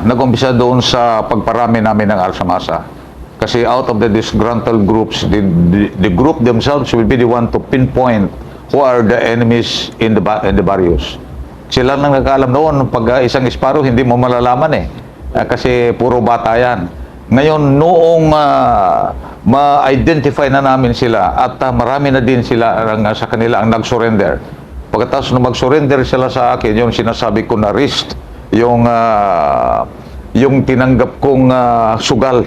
nag-umpisa doon sa pagparami namin ng arsamasa. Kasi out of the disgruntled groups, the group themselves will be the one to pinpoint who are the enemies in the barrios. Sila nang nag-alam noon, pag isang Sparrow, hindi mo malalaman eh. Kasi puro bata yan. Ngayon, noong ma-identify na namin sila at marami na din sila sa kanila ang nag-surrender. Pagkatapos na mag-surrender sila sa akin, yung sinasabi ko na wrist, yung tinanggap kong sugal.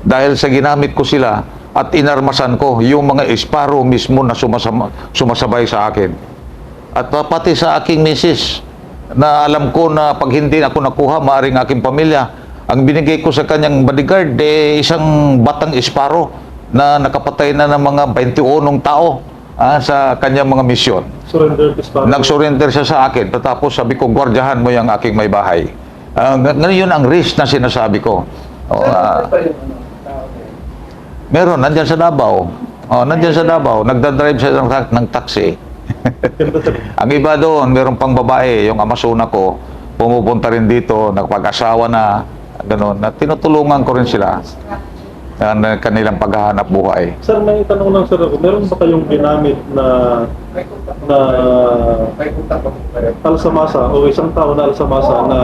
Dahil sa ginamit ko sila at inarmasan ko yung mga Sparrow mismo na sumasabay sa akin. At pati sa aking misis, na alam ko na pag hindi ako nakuha, maaaring aking pamilya, ang binigay ko sa kanyang bodyguard, isang batang Sparrow na nakapatay na ng mga 21 tao sa kanyang mga misyon. Nag-surrender siya sa akin. Tapos sabi ko, gwardiyahan mo yung aking may bahay. Ngayon ang risk na sinasabi ko. Meron, nandyan sa Davao. Nandyan sa Davao. Nagdadrive siya ng taxi. Ang iba doon, meron pang babae, yung amasuna ko, pumupunta rin dito, nagpag-asawa na, gano'n, na tinutulungan ko rin sila kanilang paghahanap buhay. Sir, may tanong lang sir ako, meron ba kayong ginamit na alsamasa o isang tao na alsamasa na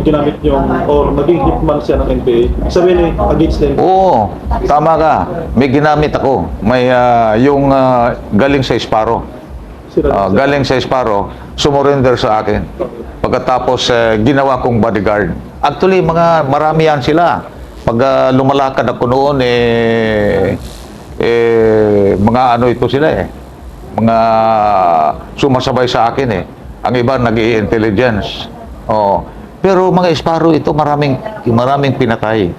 ginamit yung or naging hitman siya ng NPA? Sabihin against them? Oo, tama ka. May ginamit ako. May yung galing sa Sparrow. Galing sa Sparrow, sumurrender sa akin. Pagkatapos ginawa kong bodyguard. Actually, marami yan sila. Pag lumalakad ako noon, mga ano ito sila mga sumasabay sa akin Ang iba nag-i-intelligence. Pero mga Sparrow ito, maraming pinatay.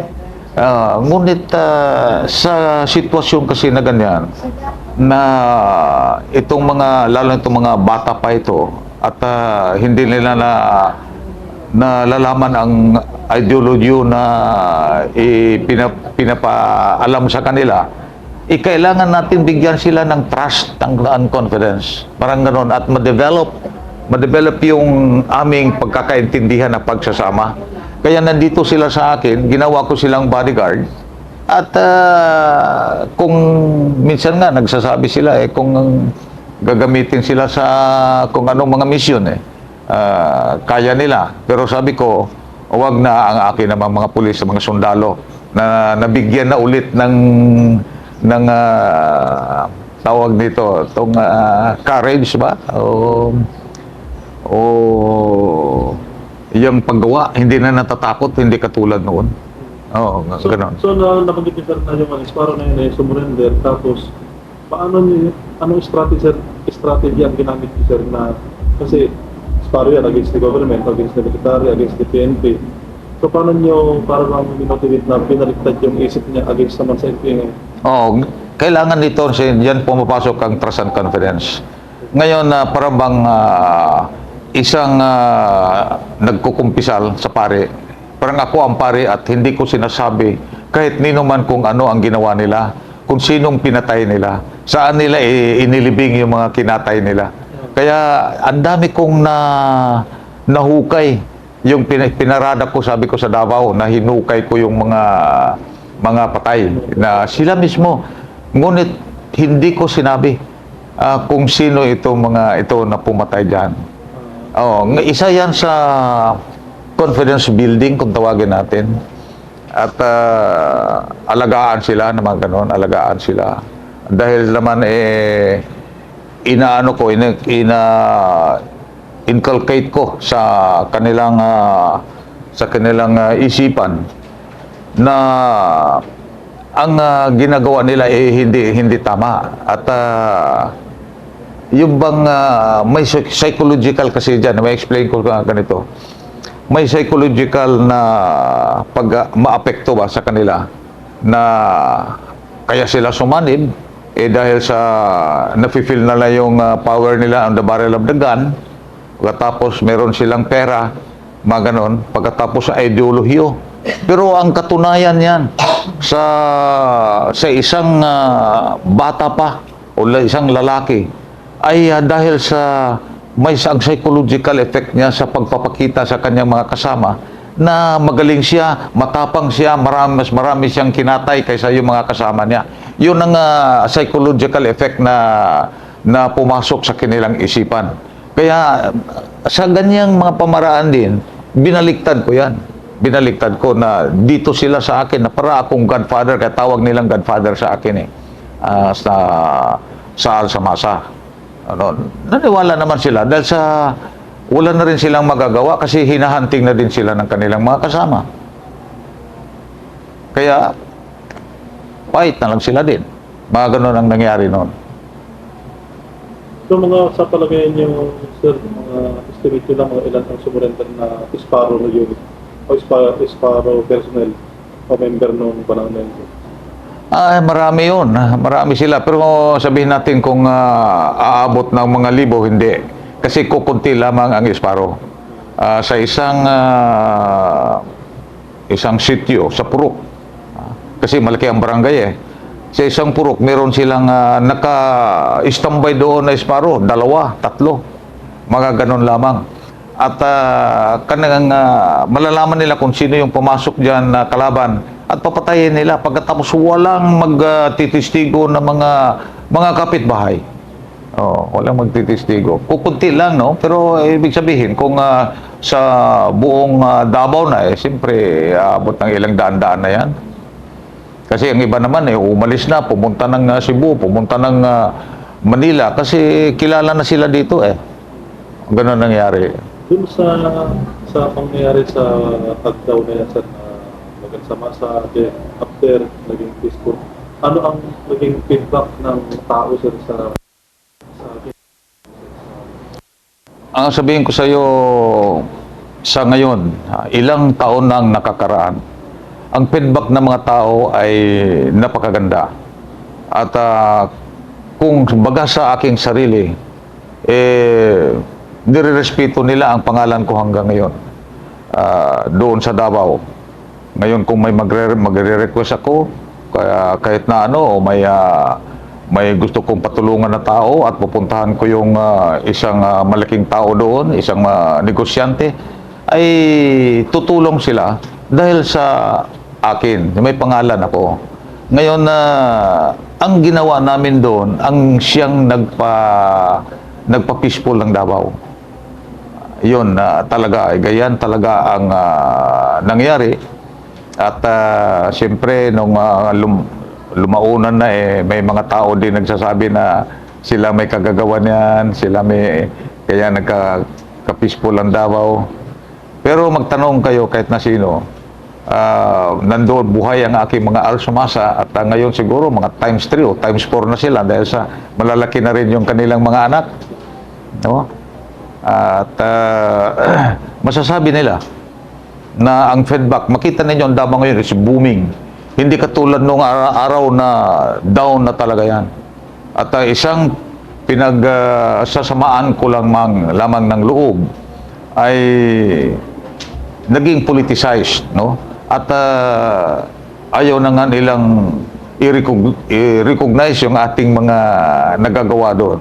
Ngunit sa sitwasyon kasi na ganyan, na itong lalo itong mga bata pa ito, at hindi nila nalalaman ang ideology na pinapaalam sa kanila, kailangan natin bigyan sila ng trust and confidence. Parang gano'n. At ma-develop yung aming pagkakaintindihan na pagsasama. Kaya nandito sila sa akin, ginawa ko silang bodyguard. At kung minsan nga nagsasabi sila kung gagamitin sila sa kung anong mga misyon kaya nila. Pero sabi ko, wag na ang akin naman mga pulis, mga sundalo na nabigyan na ulit ng tawag nito, itong courage ba? Yung paggawa, hindi na natatakot, hindi katulad noon. Gano'n. So nabanggit niyo sir na yung Sparrow na yun sumurrender, tapos anong strategy ang ginamit niyo sir na, kasi Sparrow yan against the government, against the military, against the PNP. So paano niyo para lang minotivate na pinaliktad yung isip niya against naman sa NPA? Kailangan nito, yan pumapasok ang trust and confidence. Ngayon, parang bang isang nagkukumpisal sa pare, parang ako ang pare at hindi ko sinasabi kahit nino man kung ano ang ginawa nila, kung sinong pinatay nila, saan nila inilibing yung mga kinatay nila. Kaya ang dami kong nahukay, yung pinarada ko, sabi ko sa Davao, na hinukay ko yung mga patay na sila mismo. Ngunit hindi ko sinabi kung sino ito na pumatay dyan. Isa yan sa confidence building, kung tawagin natin. At alagaan sila naman gano'n, alagaan sila. Dahil naman inculcate ko sa kanilang isipan na ang ginagawa nila hindi tama. At yung bang may psychological kasi dyan, may explain ko ganito. May psychological na pag maapekto ba sa kanila na kaya sila sumanib dahil sa nafe-feel nila yung power nila on the barrel of the gun. Pagkatapos meron silang pera, mga ganon, pagkatapos sa ideolohiyo. Pero ang katunayan yan sa isang bata pa o isang lalaki ay dahil sa may ang psychological effect niya sa pagpapakita sa kanyang mga kasama na magaling siya, matapang siya, mas marami siyang kinatay kaysa yung mga kasama niya. Yun ang psychological effect na pumasok sa kanilang isipan. Kaya sa ganyang mga pamaraan din, binaliktad ko yan. Binaliktad ko na dito sila sa akin na para akong godfather, kaya tawag nilang godfather sa akin sa Alsamasa. Naniwala naman sila dahil sa wala na rin silang magagawa kasi hinahanting na din sila ng kanilang mga kasama. Kaya fight na lang sila din. Mga ganun ang nangyari noon. So sa palagay niyo, sir, mga estimate nyo lang mga ilan ang sumurrender na Sparrow na unit o Sparrow personnel o member nung panahon na yun? Marami yun. Marami sila. Pero sabihin natin kung aabot ng mga libo, hindi. Kasi kukunti lamang ang Sparrow. Sa isang sitio, sa Purok. Kasi malaki ang barangay eh. Sa isang Purok, meron silang naka-standby doon na Sparrow. 2, 3. Mga ganon lamang. At kanang malalaman nila kung sino yung pumasok dyan na kalaban at papatayin nila pagkatapos walang magtitistigo ng mga kapitbahay. Walang magtitistigo. Kukunti lang, no? Pero ibig sabihin, kung sa buong Davao na, siyempre, abot ng ilang daan-daan na yan. Kasi ang iba naman, umalis na, pumunta ng Cebu, pumunta ng Manila, kasi kilala na sila dito, Ganun nangyari. Dun sa pangyayari sa Tagdaw na yan, sir, na sama sa after naging peaceful, ano ang naging feedback ng tao, sir, sa Ang sabihin ko sa iyo sa ngayon, ilang taon nang nakakaraan, ang feedback ng mga tao ay napakaganda. At kung baga sa aking sarili, nirerespeto nila ang pangalan ko hanggang ngayon doon sa Davao. Ngayon kung may magre-request ako, kahit na o may gusto kong patulungan na tao at pupuntahan ko yung isang malaking tao doon, isang negosyante, ay tutulong sila dahil sa akin. May pangalan ako. Ngayon, ang ginawa namin doon, ang siyang nagpa-peaceful ng Davao. Yun, talaga, ganyan talaga ang nangyari. At siyempre, nung lumaunan na may mga tao din nagsasabi na sila may kagagawan yan, sila may kaya nagka-peaceful ang Davao. Pero magtanong kayo kahit na sino, nandoon buhay ang aking mga Alsamasa at ngayon siguro mga times 3 o times 4 na sila dahil sa malalaki na rin yung kanilang mga anak. No? At masasabi nila na ang feedback, makita ninyo ang Davao ngayon is booming. Hindi katulad nung araw na down na talaga yan. At isang pinagsasamaan ko lamang ng loob ay naging politicized, no? At ayaw na nga nilang i-recognize yung ating mga nagagawa doon.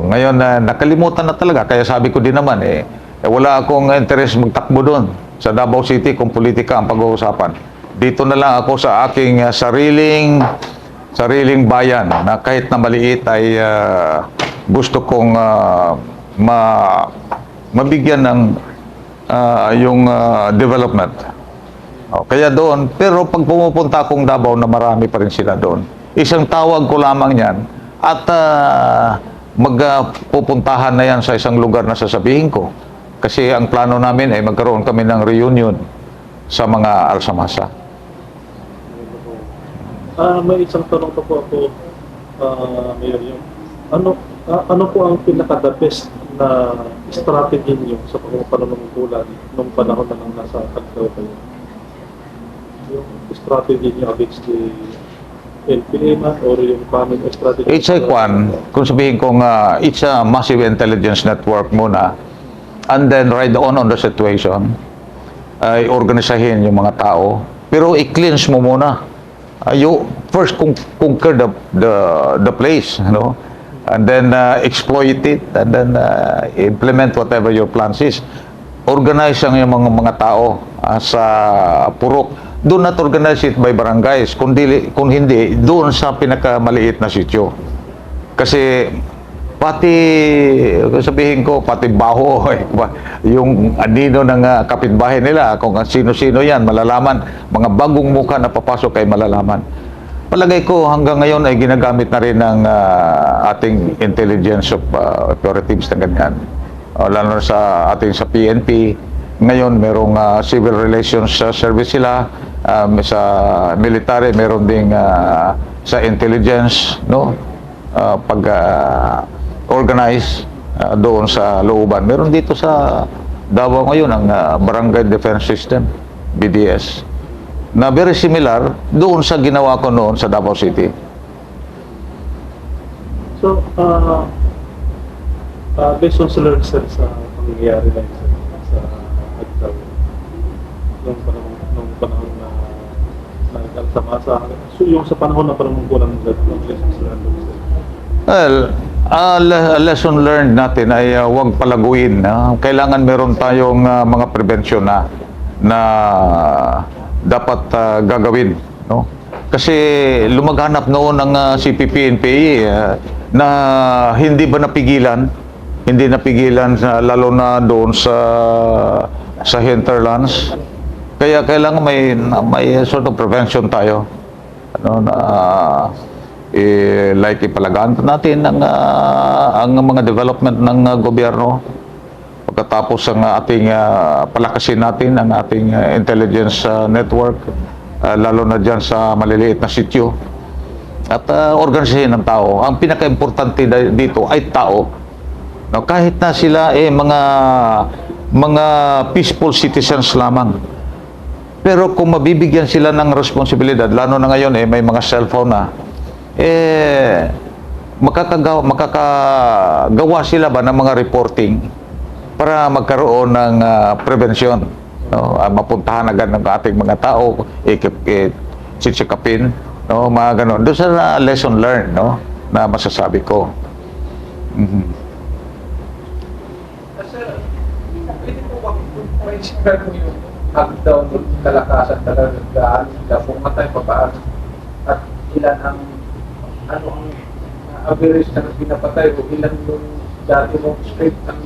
Ngayon nakalimutan na talaga. Kaya sabi ko din naman, wala akong interest magtakbo doon sa Davao City kung politika ang pag-uusapan. Dito na lang ako sa aking sariling bayan na kahit na maliit ay gusto kong mabigyan ng yung development. Kaya doon, pero pag pumupunta akong Davao na marami pa rin sila doon, isang tawag ko lamang yan at magpupuntahan na yan sa isang lugar na sasabihin ko. Kasi ang plano namin ay magkaroon kami ng reunion sa mga Alsamasa. May isang tanong pa po ako, Mayor, yung ano po ang pinaka-the best na strategy niyo sa pagpapanunungkulan nung panahon na nang nasa Tagdaw kayo? Yung strategy niyo against the NPA man or yung common strategy? It's a kung sabihin kong it's a massive intelligence network muna, and then ride on the situation, ay organisahin yung mga tao, pero i-cleanse mo muna. You first conquer the place, no? and then exploit it, and then implement whatever your plans is. Organize ang yung mga tao sa purok. Do not organize it by barangays, kung hindi, doon sa pinakamaliit na sityo. Kasi pati, sabihin ko, pati baho, yung anino ng kapitbahay nila, kung sino-sino yan, malalaman. Mga bagong mukha na papasok ay malalaman. Palagay ko hanggang ngayon ay ginagamit na rin ng ating intelligence of operatives na ganyan. Lalo na sa ating sa PNP. Ngayon merong civil relations service sila, sa military meron ding sa intelligence, no? Pag organize doon sa looban. Meron dito sa Davao ngayon ang Barangay Defense System, BDS, na very similar doon sa ginawa ko noon sa Davao City. So, based on sir sa pangyayari lang sa Agdao, nung panahon na nagkasamasa, so yung sa panahon na panunungkulan ng lessons learned, sir? Well, a lesson learned natin ay huwag palaguin. Kailangan meron tayong mga prevention na dapat gagawin, no? Kasi lumaganap noon ang CPP-NPA na hindi ba napigilan, lalo na doon sa hinterlands. Kaya kailangan may sort of prevention tayo, ano, na like ipalagaan natin ang mga development ng gobyerno. Pagkatapos ang ating palakasin natin ang ating intelligence network, lalo na dyan sa maliliit na sityo, at organisahin ng tao. Ang pinaka-importante dito ay tao. No, kahit na sila mga peaceful citizens lamang. Pero kung mabibigyan sila ng responsibilidad, lalo na ngayon may mga cellphone na, makakagawa sila ba ng mga reporting para magkaroon ng prevention, no? Mapuntahan agad ng ating mga tao, sisikapin, no? Mga ganon. Doon sa lesson learned, no? Na masasabi ko. Sir, pwede po bang ma-describe mo yung Agdao ng kalakasan talaga gaano pumatay pa paano at ilan ang average na pinapatay o ilan yung dati mong script ng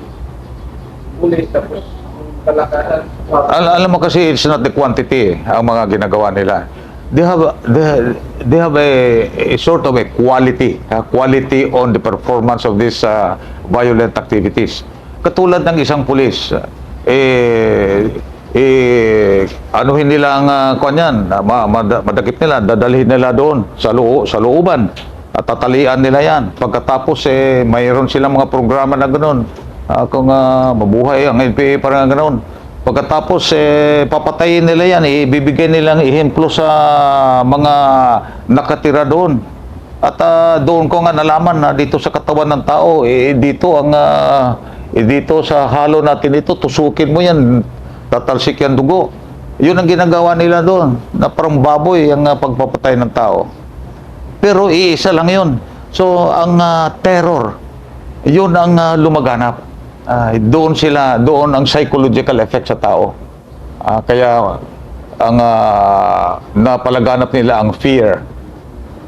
pulis tapos yung kalakasan. Alam mo kasi it's not the quantity ang mga ginagawa nila. They have a sort of a quality on the performance of these violent activities. Katulad ng isang pulis, anuhin nila ang kanyan, madakip nila, dadalhin nila doon sa looban at tatalian nila yan. Pagkatapos mayroon silang mga programa na ganoon, kung mabuhay ang NPA, parang ganoon. Pagkatapos papatayin nila yan, ibibigay nilang ihemplo sa mga nakatira doon. At doon ko nga nalaman na dito sa katawan ng tao, dito sa halo natin ito, tusukin mo yan, tatalsik yan dugo. Yun ang ginagawa nila doon, na parang baboy ang pagpapatay ng tao. Pero iisa lang yun. So, ang terror, yun ang lumaganap. Doon ang psychological effect sa tao. Kaya, ang napalaganap nila ang fear.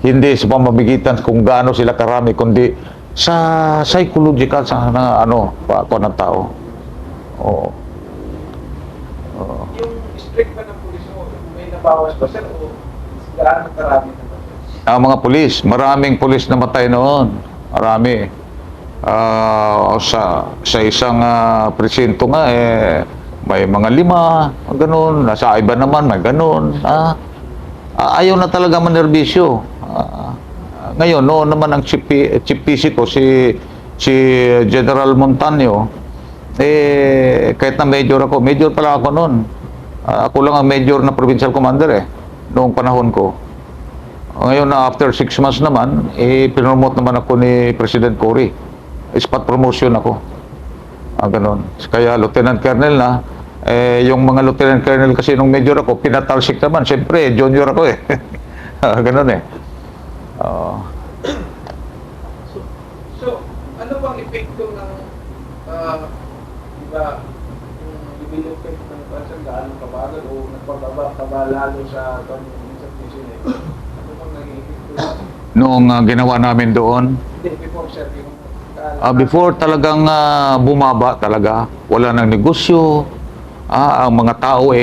Hindi sa pamamagitan kung gaano sila karami, kundi sa psychological, sa ako ng tao. Oo. Yung strict ba ng pulis mo, may nabawas ba sir o gaano karami naman? Ang mga pulis, maraming pulis na matay noon. Marami. Sa isang presinto nga, may mga 5, ganun. Sa iba naman, may ganun. Ayaw na talaga manerbisyo. Ngayon, noon naman ang chief PC ko, si General Montaño, kahit na major pala ako noon. Ako lang ang major na provincial commander noong panahon ko. Ngayon na after 6 months naman, pinromote naman ako ni President Cory. Spot promotion ako. Ganon. Kaya Lieutenant Colonel na, yung mga Lieutenant Colonel kasi nung major ako, pinatalsik naman. Siyempre, junior ako ganon So bang epekto ng, di ba, yung level effect ng cancer, gaano kabagal o nagpababa ka ba lalo sa isang patient? Ano bang naging epekto? Noong ginawa namin doon, Hindi, before sir, yung before talagang bumaba talaga. Wala nang negosyo. Ang mga tao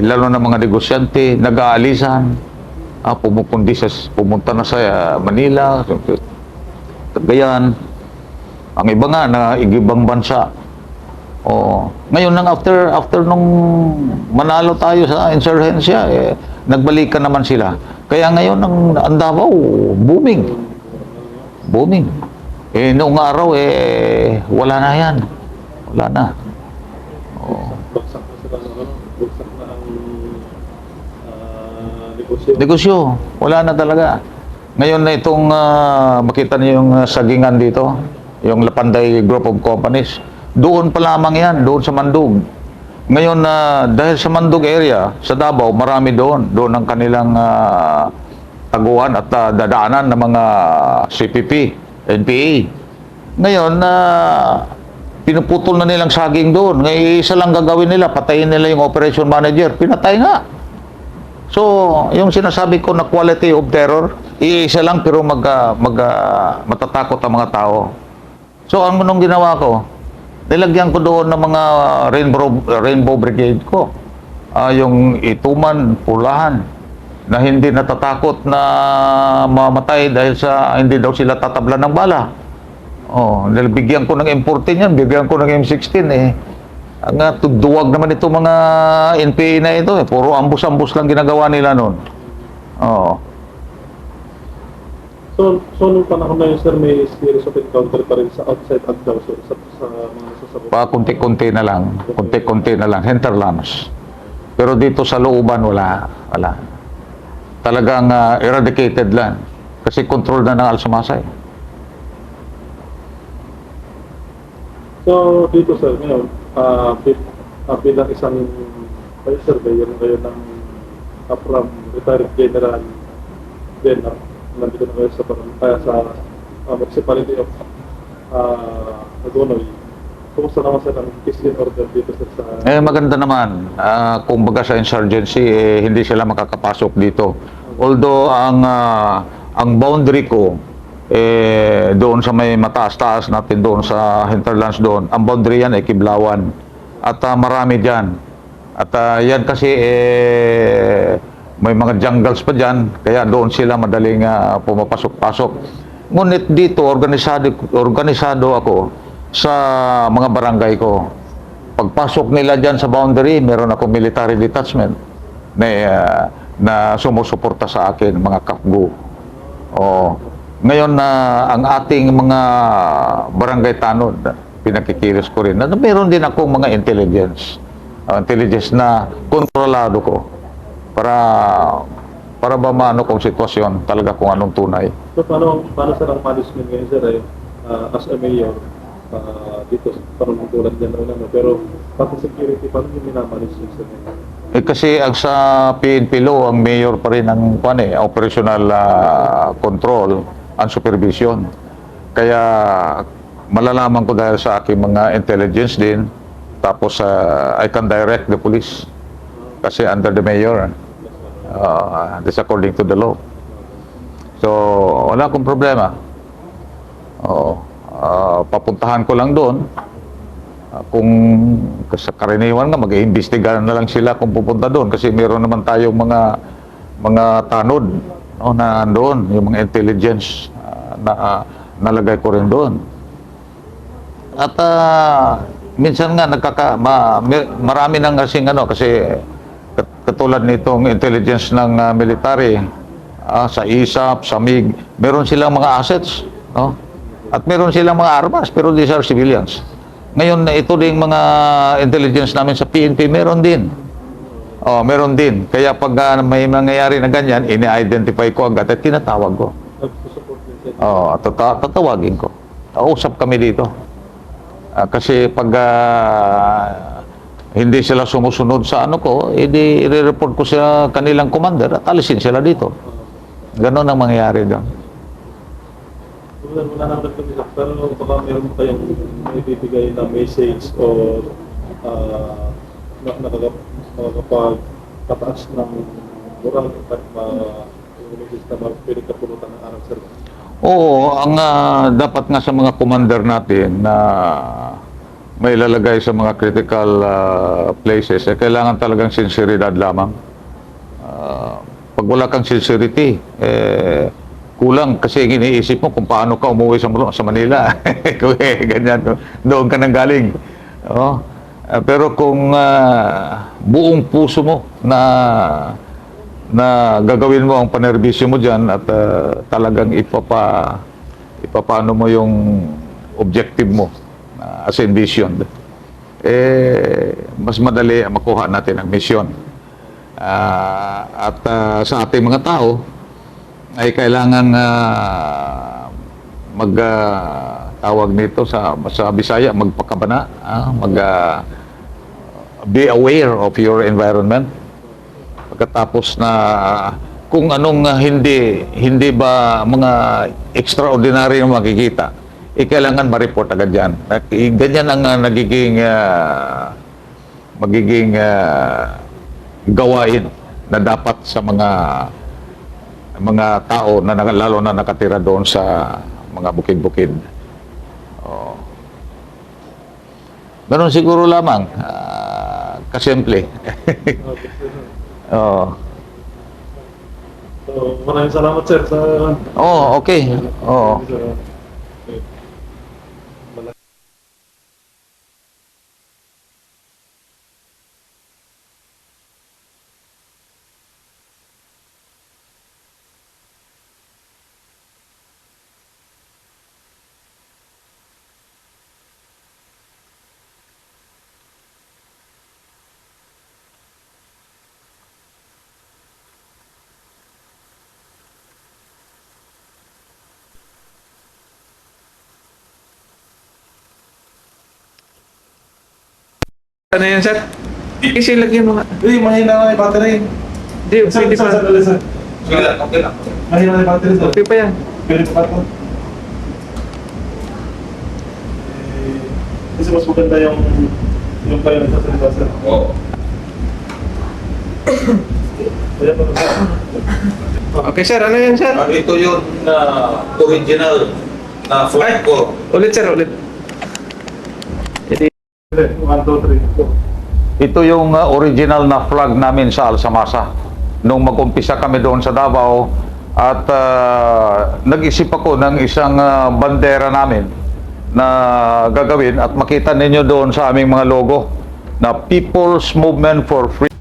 lalo na mga negosyante, nag-aalisan. Pumunta na sa Manila, Cagayan. Ang iba nga na ibang bansa. Ngayon nang after nung manalo tayo sa insurhensya, nagbalikan naman sila. Kaya ngayon ang Davao booming. Booming. Noong araw wala na yan. Wala na. Bagsak na sila ng bagsak na ang negosyo. Negosyo, wala na talaga. Ngayon na itong makita niyo yung sagingan dito, yung Lapanday Group of Companies. Doon pa lamang yan, doon sa Mandug. Ngayon dahil sa Mandug area, sa Davao, marami doon. Doon ang kanilang taguan at dadaanan ng mga CPP, NPA. Ngayon pinuputol na nilang saging doon. Ngayon isa lang gagawin nila, patayin nila yung operation manager. Pinatay nga. So, yung sinasabi ko na quality of terror, iisa lang pero matatakot ang mga tao. So, anong ginawa ko? Nilagyan ko doon ng mga rainbow brigade ko. Yung ituman, pulahan, na hindi natatakot na mamatay dahil sa hindi daw sila tatablan ng bala. Bigyan ko ng M14 yan, bigyan ko ng M16 Ang duwag naman ito mga NPA na ito puro ambus-ambus lang ginagawa nila noon. So nung panahon na yun, sir, may series of encounter pa rin sa outside Agdao, so, sa mga nasasabot. Kunti-kunti na lang, hinterlands. Pero dito sa looban, wala. Talagang eradicated lang. Kasi control na ng Alsamasay. So dito, sir, ngayon, bilang isang surveyor ngayon ng APRAM, retired general, then nandito na kayo sa municipality of Hagonoy. Kumusta naman sa peace and order dito sa... Maganda naman. Kumbaga sa insurgency, hindi sila makakapasok dito. Although ang boundary ko, doon sa may mataas-taas natin doon sa hinterlands doon, ang boundary yan ay Kiblawan. At marami dyan. At yan kasi may mga jungles pa dyan, kaya doon sila madaling pumapasok-pasok. Ngunit dito, organisado ako sa mga barangay ko. Pagpasok nila dyan sa boundary, meron ako military detachment na sumusuporta sa akin, mga kapgo. Ngayon ang ating mga barangay tanod, pinakikilos ko rin. Meron din ako mga intelligence na kontrolado ko para ba maano kung sitwasyon talaga kung anong tunay. So paano sir ang management ngayon, sir, as a mayor, dito parang tulad dyan na pero pati security, paano yung minamanage yun, sir? Kasi ang sa PNP law, ang mayor pa rin ang operational control and supervision. Kaya malalaman ko dahil sa aking mga intelligence din, tapos I can direct the police kasi under the mayor. This according to the law. So, wala akong problema. Papuntahan ko lang doon. Kung sa karaniwan nga, mag-iimbestiga na lang sila kung pupunta doon kasi meron naman tayong mga tanod na doon, yung mga intelligence na nalagay ko rin doon. At minsan nga marami nang kasing kasi katulad nitong intelligence ng military sa ISAP, sa MIG, meron silang mga assets, at meron silang mga armas, pero these are civilians. Ngayon, ito din mga intelligence namin sa PNP, meron din. Meron din. Kaya pag may mangyayari na ganyan, ini-identify ko agad at tinatawag ko. Tatawagin ko. Usap kami dito. Kasi pag hindi sila sumusunod sa ko, i-report ko sa kanilang commander at alisin sila dito. Ganon ang mangyayari doon. Wala naman kami sir. Pero baka meron kayong ibibigay na message o nakakapagpataas ng moral at message na pwede kapulutan ng araw sir. Oo, ang dapat nga sa mga commander natin na may lalagay sa mga critical places, kailangan talagang sinseridad lamang. Pag wala kang sincerity, kulang kasi iniisip mo kung paano ka umuwi sa Manila. Kung ganyan, doon ka nang galing. Oo. Pero kung buong puso mo na gagawin mo ang panerbisyo mo dyan at talagang ipapano mo yung objective mo as envisioned, mas madali makuha natin ang misyon. At sa ating mga tao ay kailangan tawag nito sa Bisaya, magpakabana, be aware of your environment. Pagkatapos na kung anong hindi ba mga extraordinary na makikita, kailangan ma-report agad yan. Ganyan ang magiging gawain na dapat sa mga tao na lalo na nakatira doon sa mga bukid-bukid. Oh. Ganun siguro lamang. Kasimple. Oh. So, maraming salamat sir sa Oh, okay. Oh. Ano yan, sir? Kasi lagyan mo nga. Uy, mahina na yung battery. Hindi, pwede pa. Sir. Sige lang, okay lang. Mahina na yung battery sir. Okay pa yan. Pwede pa ito. Kasi mas maganda yung kayo nagsasalita sir. Oo. Kaya pa sir. Okay, sir. Ano yan, sir? Ito yung original na flag ko. Ulit, sir. Ulit. 1, 2, 3. Ito yung original na flag namin sa Alsamasa. Nung mag-umpisa kami doon sa Davao at nag-isip ako ng isang bandera namin na gagawin at makita ninyo doon sa aming mga logo na People's Movement for Freedom.